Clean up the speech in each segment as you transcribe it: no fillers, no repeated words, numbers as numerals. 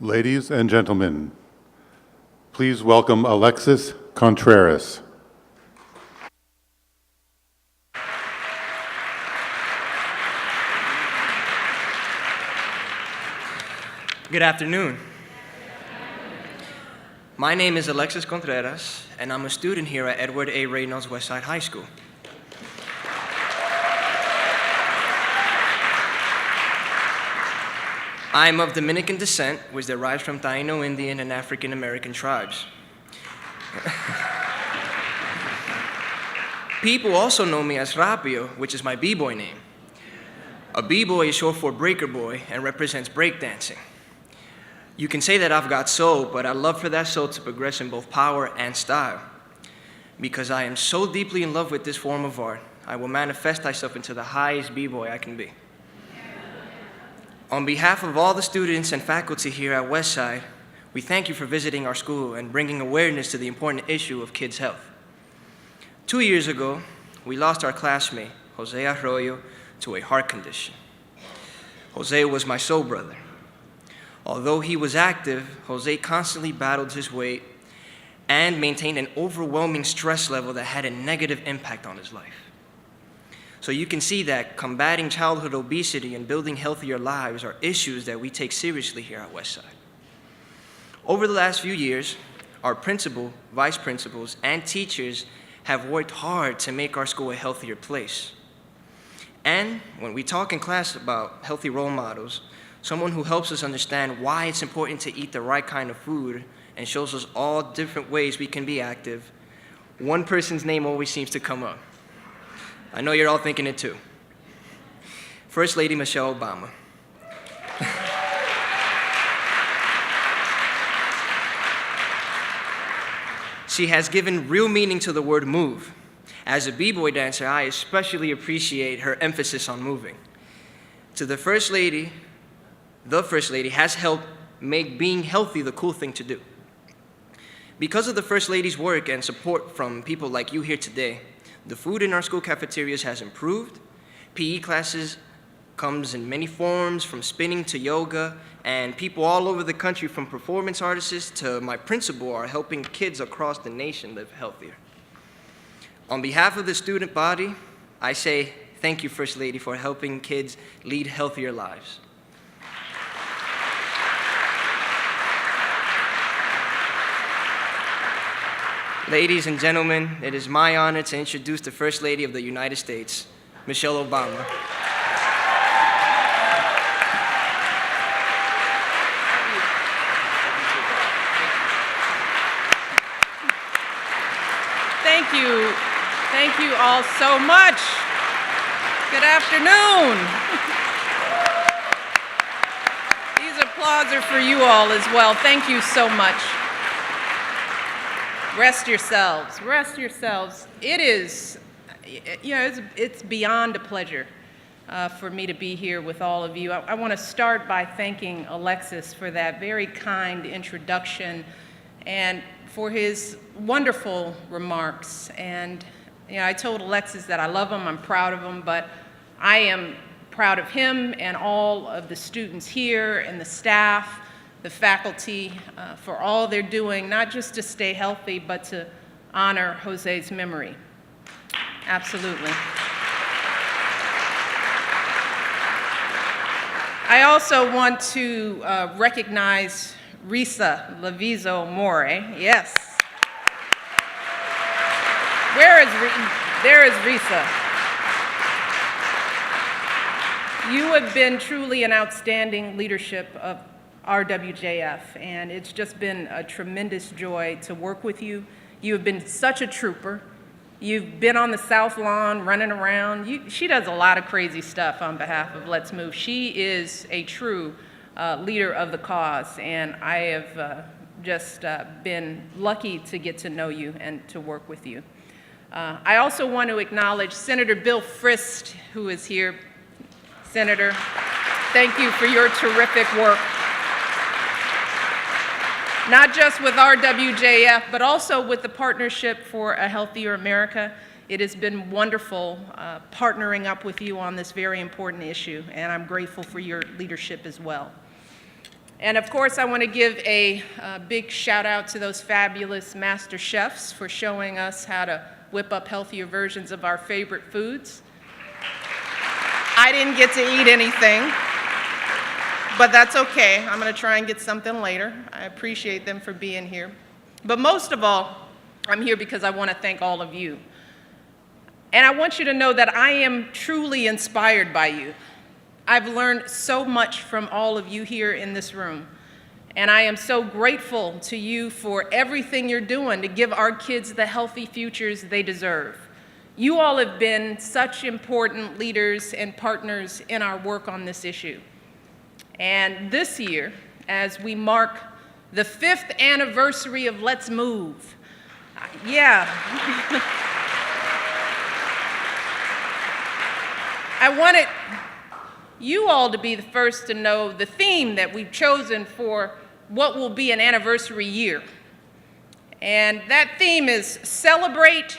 Ladies and gentlemen, please welcome Alexis Contreras. Good afternoon. My name is Alexis Contreras, and I'm a student here at Edward A. Reynolds Westside High School. I am of Dominican descent, which derives from Taino Indian and African American tribes. People also know me as Rapio, which is my b-boy name. A b-boy is short for breaker boy and represents breakdancing. You can say that I've got soul, but I love for that soul to progress in both power and style. Because I am so deeply in love with this form of art, I will manifest myself into the highest b-boy I can be. On behalf of all the students and faculty here at Westside, we thank you for visiting our school and bringing awareness to the important issue of kids' health. 2 years ago, we lost our classmate, Jose Arroyo, to a heart condition. Jose was my soul brother. Although he was active, Jose constantly battled his weight and maintained an overwhelming stress level that had a negative impact on his life. So you can see that combating childhood obesity and building healthier lives are issues that we take seriously here at Westside. Over the last few years, our principal, vice principals, and teachers have worked hard to make our school a healthier place. And when we talk in class about healthy role models, someone who helps us understand why it's important to eat the right kind of food and shows us all different ways we can be active, one person's name always seems to come up. I know you're all thinking it too. First Lady Michelle Obama. She has given real meaning to the word move. As a b-boy dancer, I especially appreciate her emphasis on moving. To the First Lady has helped make being healthy the cool thing to do. Because of the First Lady's work and support from people like you here today, the food in our school cafeterias has improved. PE classes comes in many forms, from spinning to yoga, and people all over the country, from performance artists to my principal, are helping kids across the nation live healthier. On behalf of the student body, I say thank you, First Lady, for helping kids lead healthier lives. Ladies and gentlemen, it is my honor to introduce the First Lady of the United States, Michelle Obama. Thank you. Thank you all so much. Good afternoon. These applause are for you all as well. Thank you so much. Rest yourselves, rest yourselves. It is, it's beyond a pleasure for me to be here with all of you. I want to start by thanking Alexis for that very kind introduction and for his wonderful remarks. And I told Alexis that I love him, I'm proud of him, but I am proud of him and all of the students here and the staff, the faculty, for all they're doing, not just to stay healthy, but to honor Jose's memory. Absolutely. I also want to recognize Risa Lavizo More. Yes. There is Risa. You have been truly an outstanding leadership of RWJF, and it's just been a tremendous joy to work with you. You have been such a trooper. You've been on the South Lawn running around. She does a lot of crazy stuff on behalf of Let's Move. She is a true leader of the cause, and I have just been lucky to get to know you and to work with you. I also want to acknowledge Senator Bill Frist, who is here. Senator, thank you for your terrific work. Not just with RWJF, but also with the Partnership for a Healthier America. It has been wonderful partnering up with you on this very important issue, and I'm grateful for your leadership as well. And of course, I want to give a big shout out to those fabulous master chefs for showing us how to whip up healthier versions of our favorite foods. I didn't get to eat anything, but that's okay. I'm going to try and get something later. I appreciate them for being here. But most of all, I'm here because I want to thank all of you. And I want you to know that I am truly inspired by you. I've learned so much from all of you here in this room. And I am so grateful to you for everything you're doing to give our kids the healthy futures they deserve. You all have been such important leaders and partners in our work on this issue. And this year, as we mark the 5th anniversary of Let's Move, yeah. I wanted you all to be the first to know the theme that we've chosen for what will be an anniversary year. And that theme is Celebrate,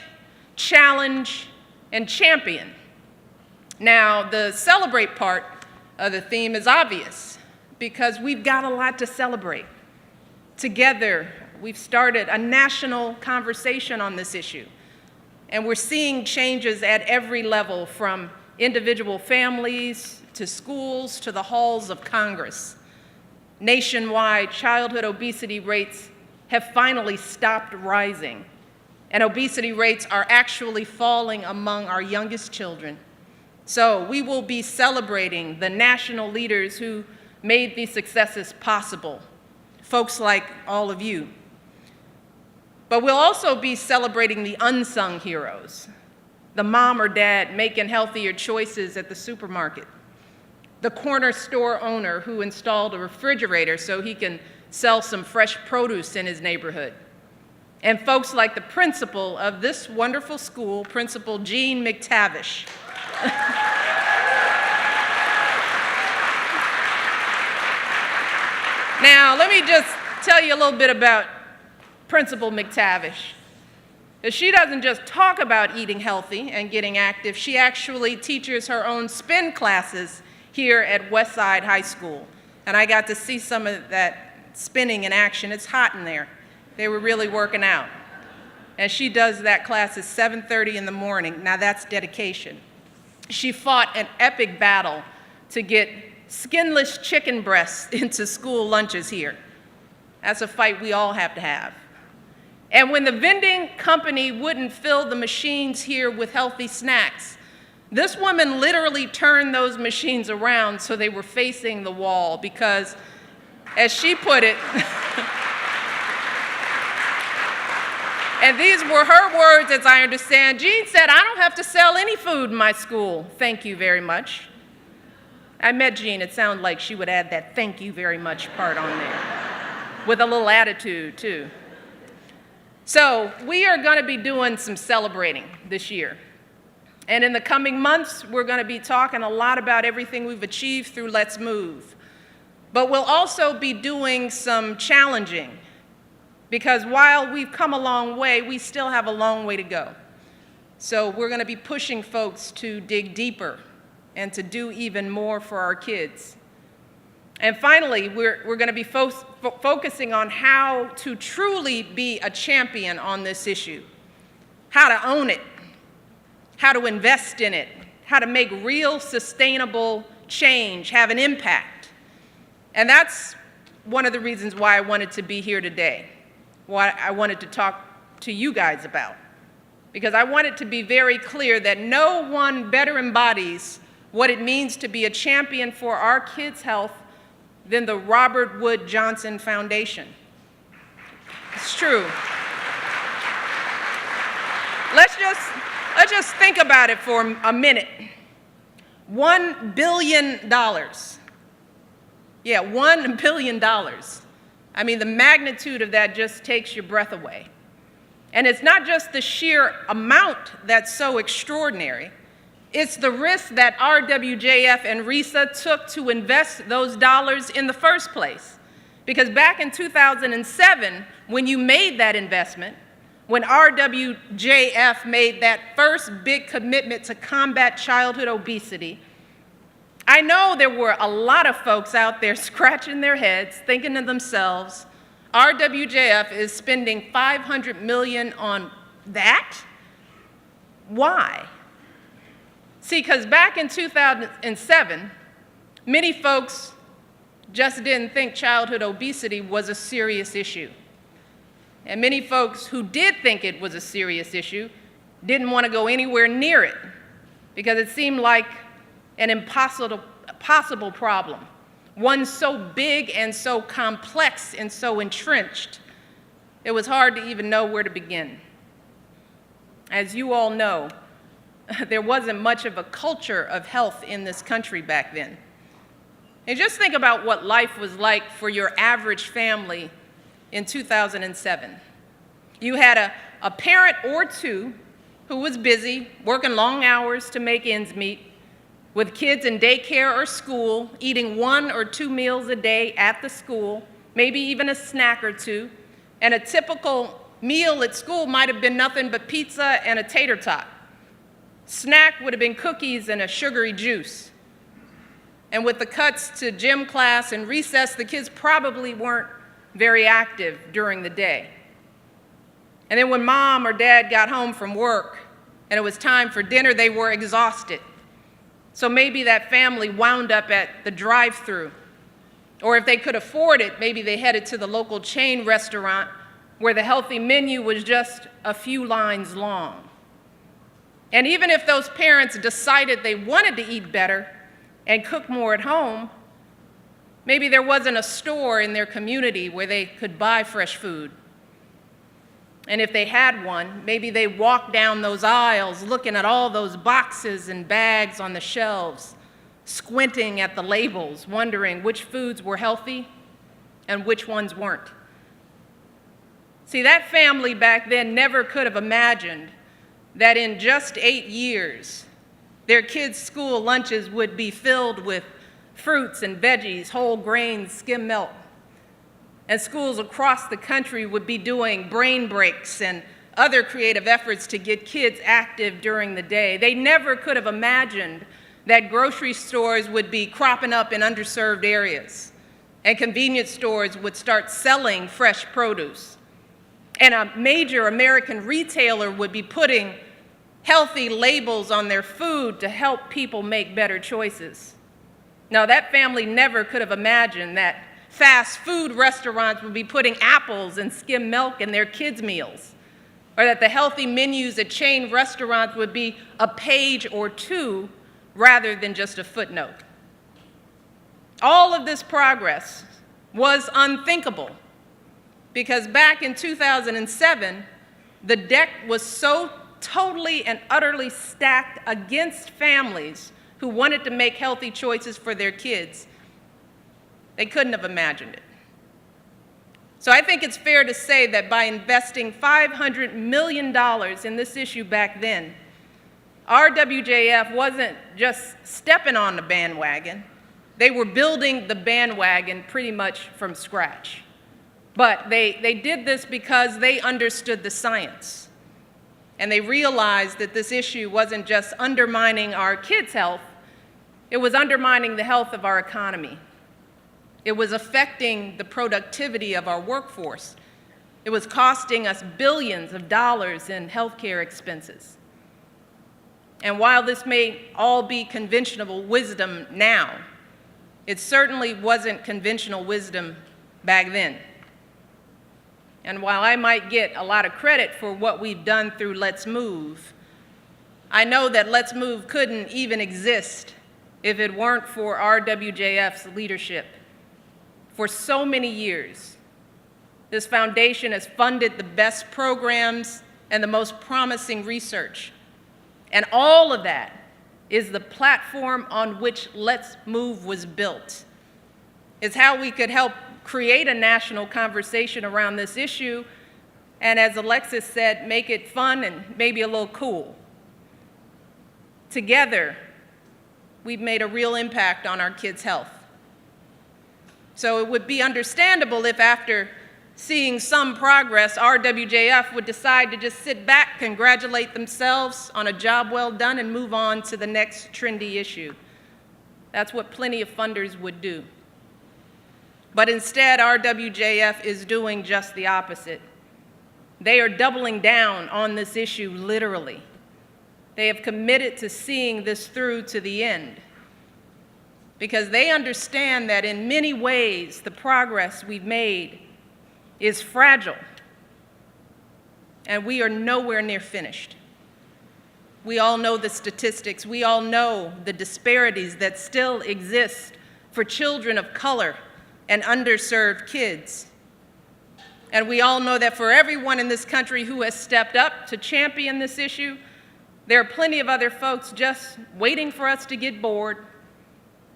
Challenge, and Champion. Now, the celebrate part of the theme is obvious because we've got a lot to celebrate. Together, we've started a national conversation on this issue, and we're seeing changes at every level, from individual families to schools to the halls of Congress. Nationwide, childhood obesity rates have finally stopped rising, and obesity rates are actually falling among our youngest children. So we will be celebrating the national leaders who made these successes possible, folks like all of you. But we'll also be celebrating the unsung heroes, the mom or dad making healthier choices at the supermarket, the corner store owner who installed a refrigerator so he can sell some fresh produce in his neighborhood, and folks like the principal of this wonderful school, Principal Jean McTavish. Now, let me just tell you a little bit about Principal McTavish. She doesn't just talk about eating healthy and getting active, she actually teaches her own spin classes here at Westside High School. And I got to see some of that spinning in action. It's hot in there. They were really working out. And she does that class at 7:30 in the morning. Now that's dedication. She fought an epic battle to get skinless chicken breasts into school lunches here. That's a fight we all have to have. And when the vending company wouldn't fill the machines here with healthy snacks, this woman literally turned those machines around so they were facing the wall because, as she put it, and these were her words as I understand, Jean said, "I don't have to sell any food in my school. Thank you very much." I met Jean. It sounded like she would add that "thank you very much" part on there, with a little attitude, too. So we are going to be doing some celebrating this year. And in the coming months, we're going to be talking a lot about everything we've achieved through Let's Move. But we'll also be doing some challenging, because while we've come a long way, we still have a long way to go. So we're going to be pushing folks to dig deeper and to do even more for our kids. And finally, we're going to be focusing on how to truly be a champion on this issue, how to own it, how to invest in it, how to make real sustainable change, have an impact. And that's one of the reasons why I wanted to be here today, what I wanted to talk to you guys about. Because I want it to be very clear that no one better embodies what it means to be a champion for our kids' health than the Robert Wood Johnson Foundation. It's true. Let's just think about it for a minute. $1 billion. Yeah, $1 billion. I mean, the magnitude of that just takes your breath away. And it's not just the sheer amount that's so extraordinary. It's the risk that RWJF and RISA took to invest those dollars in the first place. Because back in 2007, when you made that investment, when RWJF made that first big commitment to combat childhood obesity, I know there were a lot of folks out there scratching their heads, thinking to themselves, RWJF is spending $500 million on that? Why? See, because back in 2007, many folks just didn't think childhood obesity was a serious issue. And many folks who did think it was a serious issue didn't want to go anywhere near it because it seemed like an impossible problem, one so big and so complex and so entrenched, it was hard to even know where to begin. As you all know, there wasn't much of a culture of health in this country back then. And just think about what life was like for your average family in 2007. You had a parent or two who was busy, working long hours to make ends meet, with kids in daycare or school, eating 1 or 2 meals a day at the school, maybe even a snack or two, and a typical meal at school might have been nothing but pizza and a tater tot. Snack would have been cookies and a sugary juice. And with the cuts to gym class and recess, the kids probably weren't very active during the day. And then when mom or dad got home from work and it was time for dinner, they were exhausted. So maybe that family wound up at the drive-thru. Or if they could afford it, maybe they headed to the local chain restaurant where the healthy menu was just a few lines long. And even if those parents decided they wanted to eat better and cook more at home, maybe there wasn't a store in their community where they could buy fresh food. And if they had one, maybe they walked down those aisles looking at all those boxes and bags on the shelves, squinting at the labels, wondering which foods were healthy and which ones weren't. See, that family back then never could have imagined that in just 8 years, their kids' school lunches would be filled with fruits and veggies, whole grains, skim milk. And schools across the country would be doing brain breaks and other creative efforts to get kids active during the day. They never could have imagined that grocery stores would be cropping up in underserved areas, and convenience stores would start selling fresh produce. And a major American retailer would be putting healthy labels on their food to help people make better choices. Now, that family never could have imagined that fast food restaurants would be putting apples and skim milk in their kids' meals, or that the healthy menus at chain restaurants would be a page or two rather than just a footnote. All of this progress was unthinkable because back in 2007, the deck was so totally and utterly stacked against families who wanted to make healthy choices for their kids. They couldn't have imagined it. So I think it's fair to say that by investing $500 million in this issue back then, RWJF wasn't just stepping on the bandwagon. They were building the bandwagon pretty much from scratch. But they did this because they understood the science. And they realized that this issue wasn't just undermining our kids' health, it was undermining the health of our economy. It was affecting the productivity of our workforce. It was costing us billions of dollars in healthcare expenses. And while this may all be conventional wisdom now, it certainly wasn't conventional wisdom back then. And while I might get a lot of credit for what we've done through Let's Move, I know that Let's Move couldn't even exist if it weren't for RWJF's leadership. For so many years, this foundation has funded the best programs and the most promising research. And all of that is the platform on which Let's Move was built. It's how we could help create a national conversation around this issue, and as Alexis said, make it fun and maybe a little cool. Together, we've made a real impact on our kids' health. So it would be understandable if after seeing some progress, RWJF would decide to just sit back, congratulate themselves on a job well done, and move on to the next trendy issue. That's what plenty of funders would do. But instead, RWJF is doing just the opposite. They are doubling down on this issue literally. They have committed to seeing this through to the end because they understand that in many ways the progress we've made is fragile and we are nowhere near finished. We all know the statistics. We all know the disparities that still exist for children of color and underserved kids. And we all know that for everyone in this country who has stepped up to champion this issue, there are plenty of other folks just waiting for us to get bored.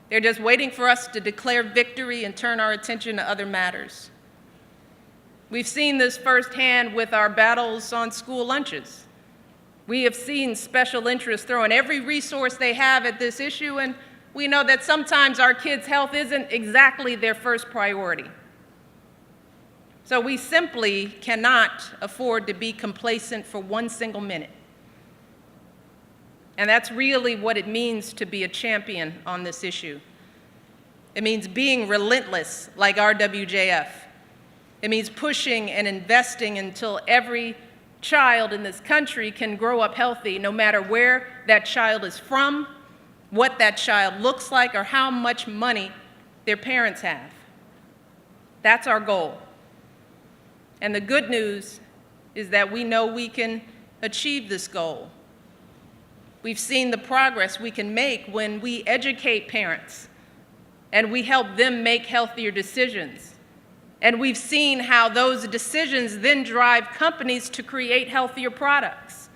They're just waiting for us to declare victory and turn our attention to other matters. We've seen this firsthand with our battles on school lunches. We have seen special interests throwing every resource they have at this issue, and we know that sometimes our kids' health isn't exactly their first priority. So we simply cannot afford to be complacent for one single minute. And that's really what it means to be a champion on this issue. It means being relentless like RWJF. It means pushing and investing until every child in this country can grow up healthy, no matter where that child is from, what that child looks like, or how much money their parents have. That's our goal. And the good news is that we know we can achieve this goal. We've seen the progress we can make when we educate parents and we help them make healthier decisions. And we've seen how those decisions then drive companies to create healthier products.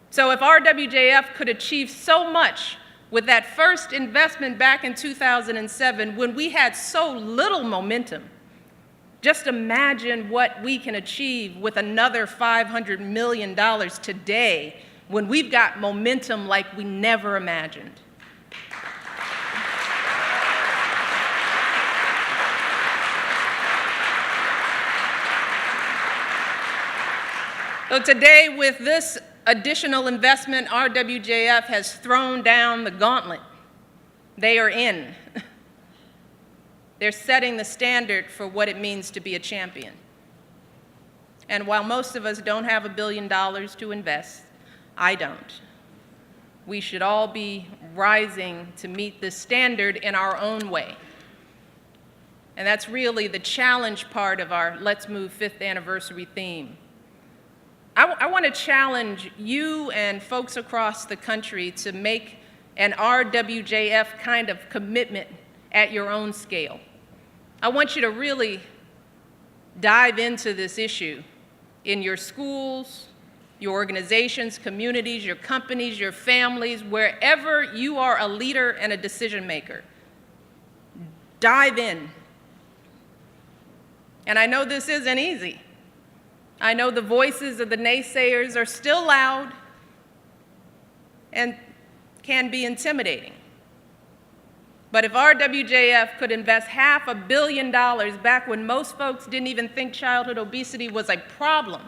So if RWJF could achieve so much with that first investment back in 2007 when we had so little momentum, just imagine what we can achieve with another $500 million today when we've got momentum like we never imagined. So today, with this additional investment, RWJF has thrown down the gauntlet. They are in. They're setting the standard for what it means to be a champion. And while most of us don't have $1 billion to invest, I don't. We should all be rising to meet this standard in our own way. And that's really the challenge part of our Let's Move 5th anniversary theme. I want to challenge you and folks across the country to make an RWJF kind of commitment at your own scale. I want you to really dive into this issue in your schools, your organizations, communities, your companies, your families, wherever you are a leader and a decision maker. Dive in. And I know this isn't easy. I know the voices of the naysayers are still loud and can be intimidating. But if RWJF could invest $500 million back when most folks didn't even think childhood obesity was a problem,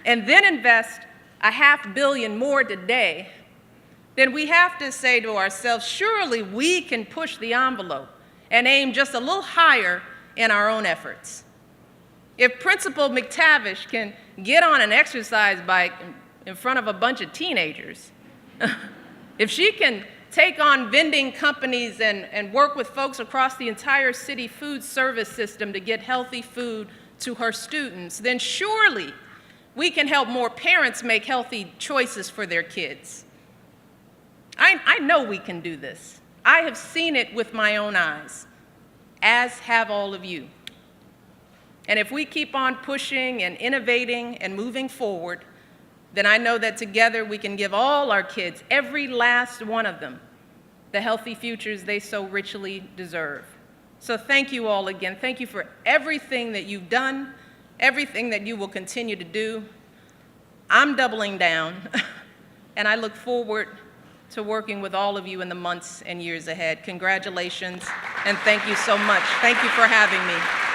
and then invest $500 million more today, then we have to say to ourselves, surely we can push the envelope and aim just a little higher in our own efforts. If Principal McTavish can get on an exercise bike in front of a bunch of teenagers, if she can take on vending companies and work with folks across the entire city food service system to get healthy food to her students, then surely we can help more parents make healthy choices for their kids. I know we can do this. I have seen it with my own eyes, as have all of you. And if we keep on pushing and innovating and moving forward, then I know that together we can give all our kids, every last one of them, the healthy futures they so richly deserve. So thank you all again. Thank you for everything that you've done, everything that you will continue to do. I'm doubling down, and I look forward to working with all of you in the months and years ahead. Congratulations, and thank you so much. Thank you for having me.